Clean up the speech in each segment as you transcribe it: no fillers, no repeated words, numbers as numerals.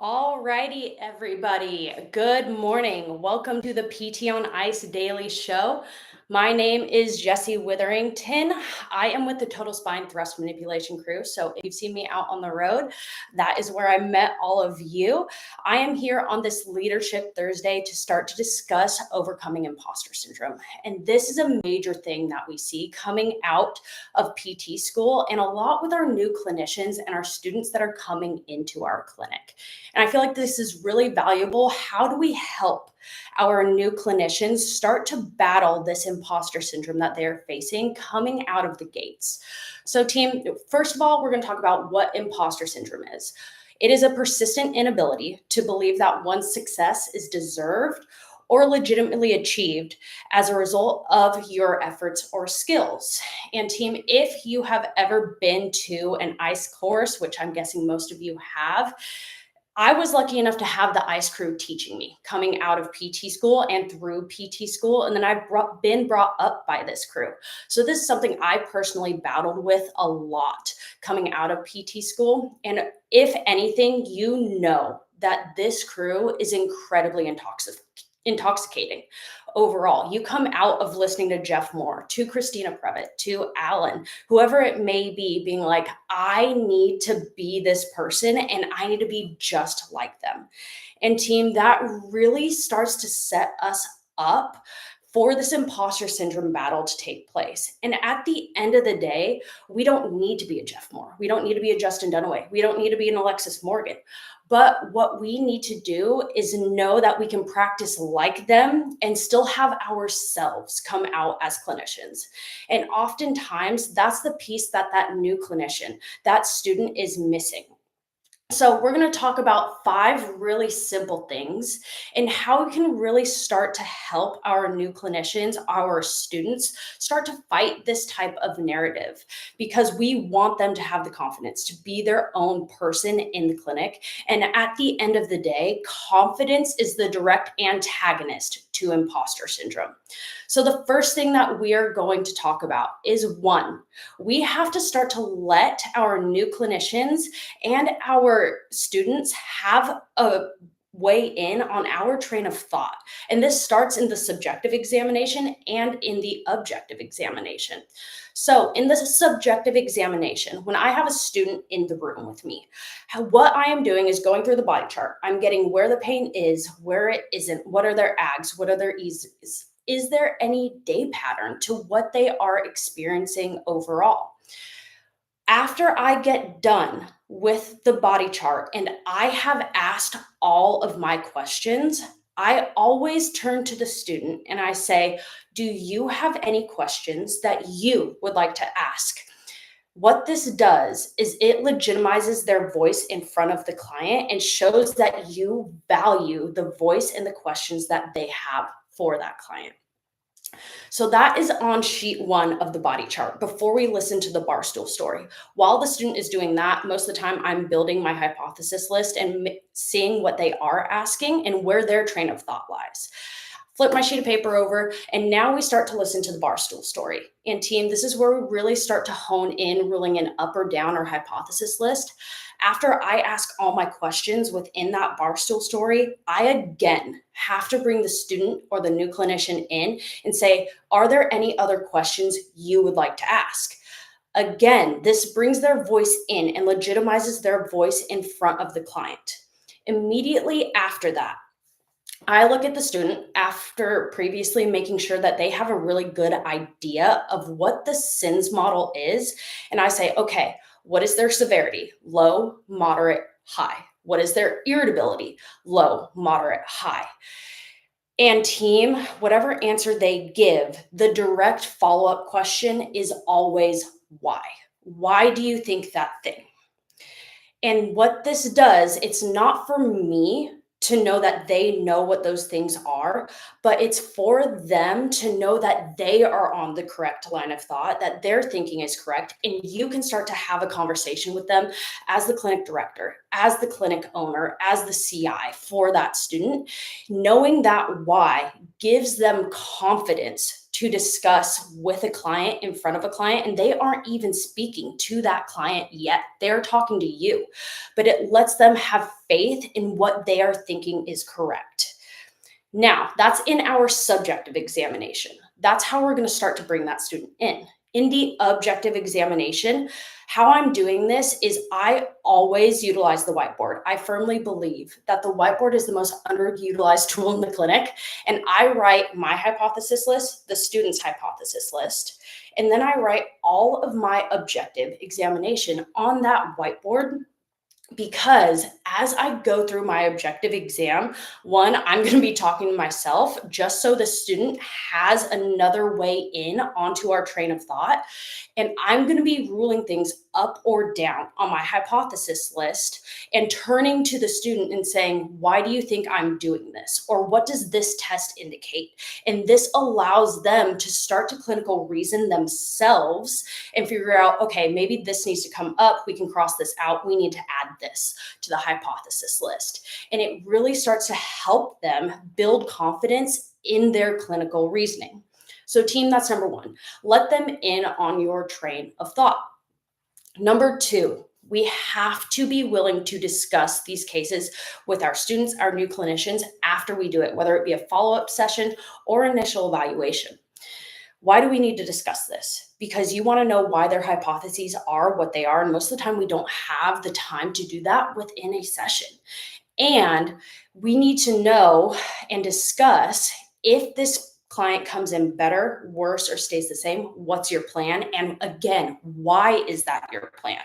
Alrighty, everybody. Good morning. Welcome to the PT on Ice Daily Show. My name is Jessi Witherington. I am with the Total Spine Thrust Manipulation crew. So if you've seen me out on the road, that is where I met all of you. I am here on this Leadership Thursday to start to discuss overcoming imposter syndrome. And this is a major thing that we see coming out of PT school and a lot with our new clinicians and our students that are coming into our clinic. And I feel like this is really valuable. How do we help our new clinicians start to battle this imposter syndrome that they're facing coming out of the gates? So, team, first of all, we're going to talk about what imposter syndrome is. It is a persistent inability to believe that one's success is deserved or legitimately achieved as a result of your efforts or skills. And team, if you have ever been to an ICE course, which I'm guessing most of you have, I was lucky enough to have the ICE crew teaching me coming out of PT school and through PT school. And then been brought up by this crew. So this is something I personally battled with a lot coming out of PT school. And if anything, you know that this crew is incredibly intoxicating overall. You come out of listening to Jeff Moore, to Christina Previtt, to Alan, whoever it may be, being like, I need to be this person and I need to be just like them. And team, that really starts to set us up for this imposter syndrome battle to take place. And at the end of the day, we don't need to be a Jeff Moore. We don't need to be a Justin Dunaway. We don't need to be an Alexis Morgan. But what we need to do is know that we can practice like them and still have ourselves come out as clinicians. And oftentimes, that's the piece that new clinician, that student is missing. So we're going to talk about 5 really simple things and how we can really start to help our new clinicians, our students, start to fight this type of narrative, because we want them to have the confidence to be their own person in the clinic. And at the end of the day, confidence is the direct antagonist to imposter syndrome. So the first thing that we are going to talk about is, 1, we have to start to let our new clinicians and our students have a weigh in on our train of thought. And this starts in the subjective examination and in the objective examination. So in the subjective examination, when I have a student in the room with me, what I am doing is going through the body chart. I'm getting where the pain is, where it isn't, what are their ags, what are their eases. Is there any day pattern to what they are experiencing overall? After I get done with the body chart and I have asked all of my questions, I always turn to the student and I say, do you have any questions that you would like to ask? What this does is it legitimizes their voice in front of the client and shows that you value the voice and the questions that they have for that client. So that is on sheet 1 of the body chart before we listen to the barstool story. While the student is doing that, most of the time I'm building my hypothesis list and seeing what they are asking and where their train of thought lies. Flip my sheet of paper over, and now we start to listen to the barstool story. And team, this is where we really start to hone in, ruling in up or down our hypothesis list. After I ask all my questions within that barstool story, I again have to bring the student or the new clinician in and say, are there any other questions you would like to ask? Again, this brings their voice in and legitimizes their voice in front of the client. Immediately after that, I look at the student after previously making sure that they have a really good idea of what the SINS model is. And I say, okay, what is their severity? Low, moderate, high. What is their irritability? Low, moderate, high. And team, whatever answer they give, the direct follow-up question is always why? Why do you think that thing? And what this does, it's not for me to know that they know what those things are, but it's for them to know that they are on the correct line of thought, that their thinking is correct. And you can start to have a conversation with them as the clinic director, as the clinic owner, as the CI for that student. Knowing that why gives them confidence to discuss with a client in front of a client, and they aren't even speaking to that client yet. They're talking to you, but it lets them have faith in what they are thinking is correct. Now, that's in our subjective examination. That's how we're going to start to bring that student in. In the objective examination, how I'm doing this is I always utilize the whiteboard. I firmly believe that the whiteboard is the most underutilized tool in the clinic. And I write my hypothesis list, the student's hypothesis list, and then I write all of my objective examination on that whiteboard. Because as I go through my objective exam, one, I'm going to be talking to myself just so the student has another way in onto our train of thought. And I'm going to be ruling things up or down on my hypothesis list and turning to the student and saying, why do you think I'm doing this? Or what does this test indicate? And this allows them to start to clinical reason themselves and figure out, okay, maybe this needs to come up. We can cross this out. We need to add this to the hypothesis list. And it really starts to help them build confidence in their clinical reasoning. So team, that's number one. Let them in on your train of thought. Number two, we have to be willing to discuss these cases with our students, our new clinicians, after we do it, whether it be a follow-up session or initial evaluation. Why do we need to discuss this? Because you want to know why their hypotheses are what they are. And most of the time, we don't have the time to do that within a session. And we need to know and discuss if this client comes in better, worse, or stays the same, what's your plan? And again, why is that your plan?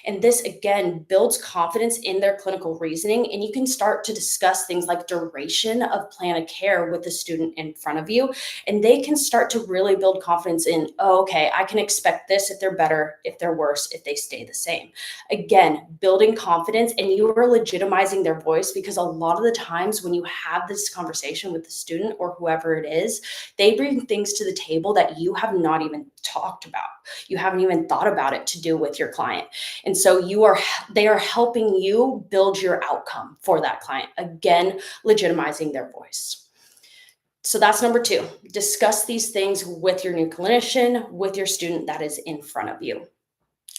And this, again, builds confidence in their clinical reasoning. And you can start to discuss things like duration of plan of care with the student in front of you. And they can start to really build confidence in, oh, okay, I can expect this if they're better, if they're worse, if they stay the same. Again, building confidence, and you are legitimizing their voice, because a lot of the times when you have this conversation with the student or whoever it is, they bring things to the table that you have not even talked about. You haven't even thought about it to do with your client. And so they are helping you build your outcome for that client. Again, legitimizing their voice. So that's number two. Discuss these things with your new clinician, with your student that is in front of you.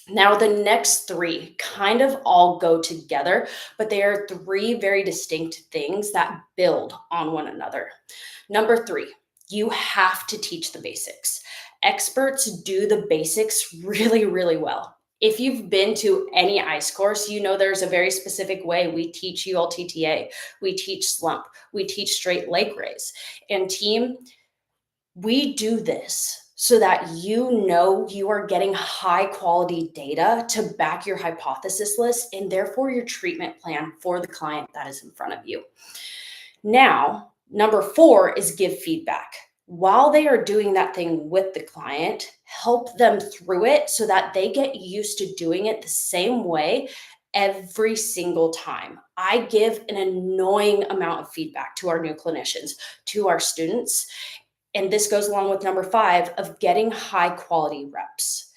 Now, the next three kind of all go together, but they are three very distinct things that build on one another. Number three, you have to teach the basics. Experts do the basics really, really well. If you've been to any ICE course, you know there's a very specific way we teach ULTTA, we teach slump, we teach straight leg raise. And team, we do this so that you know you are getting high quality data to back your hypothesis list and therefore your treatment plan for the client that is in front of you. Now, number four is give feedback. While they are doing that thing with the client, help them through it so that they get used to doing it the same way every single time. I give an annoying amount of feedback to our new clinicians, to our students. And this goes along with number five of getting high quality reps.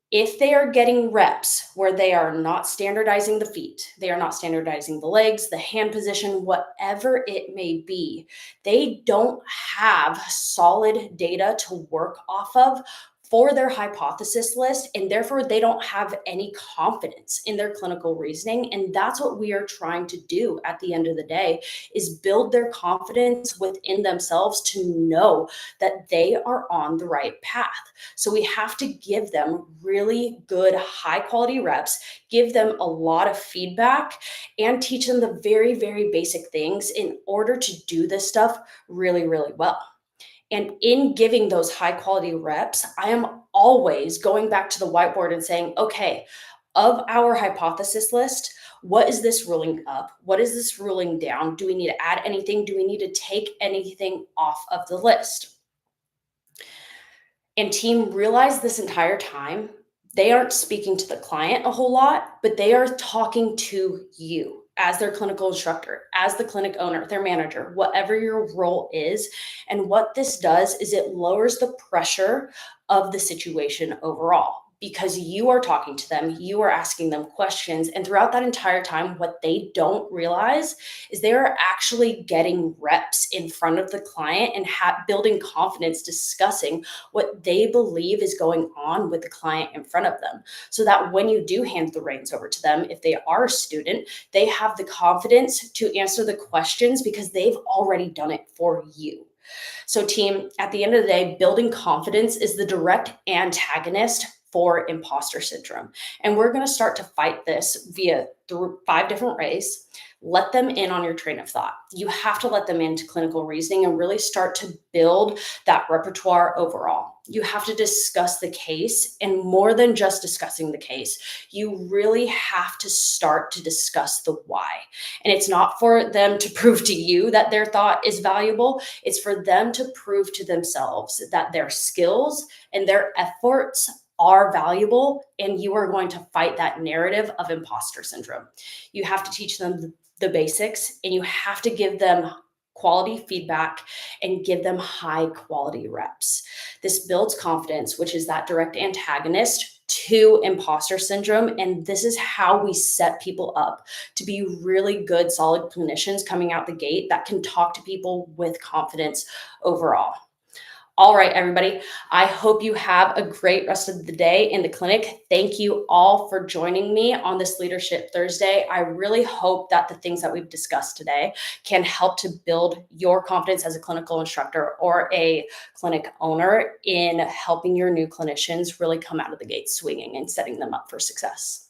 If they are getting reps where they are not standardizing the feet, they are not standardizing the legs, the hand position, whatever it may be, they don't have solid data to work off of for their hypothesis list, and therefore they don't have any confidence in their clinical reasoning. And that's what we are trying to do at the end of the day, is build their confidence within themselves to know that they are on the right path. So we have to give them really good, high quality reps, give them a lot of feedback, and teach them the very, very basic things in order to do this stuff really, really well. And in giving those high quality reps, I am always going back to the whiteboard and saying, okay, of our hypothesis list, what is this ruling up? What is this ruling down? Do we need to add anything? Do we need to take anything off of the list? And team, realize this entire time, they aren't speaking to the client a whole lot, but they are talking to you as their clinical instructor, as the clinic owner, their manager, whatever your role is. And what this does is it lowers the pressure of the situation overall. because you are talking to them, you are asking them questions. And throughout that entire time, what they don't realize is they are actually getting reps in front of the client and building confidence, discussing what they believe is going on with the client in front of them. So that when you do hand the reins over to them, if they are a student, they have the confidence to answer the questions because they've already done it for you. So, team, at the end of the day, building confidence is the direct antagonist for imposter syndrome. And we're going to start to fight this through 5 different ways. Let them in on your train of thought. You have to let them into clinical reasoning and really start to build that repertoire overall. You have to discuss the case, and more than just discussing the case, you really have to start to discuss the why. And it's not for them to prove to you that their thought is valuable. It's for them to prove to themselves that their skills and their efforts are valuable, and you are going to fight that narrative of imposter syndrome. You have to teach them the basics, and you have to give them quality feedback and give them high quality reps. This builds confidence, which is that direct antagonist to imposter syndrome. And this is how we set people up to be really good, solid clinicians coming out the gate that can talk to people with confidence overall. All right, everybody. I hope you have a great rest of the day in the clinic. Thank you all for joining me on this Leadership Thursday. I really hope that the things that we've discussed today can help to build your confidence as a clinical instructor or a clinic owner in helping your new clinicians really come out of the gate swinging and setting them up for success.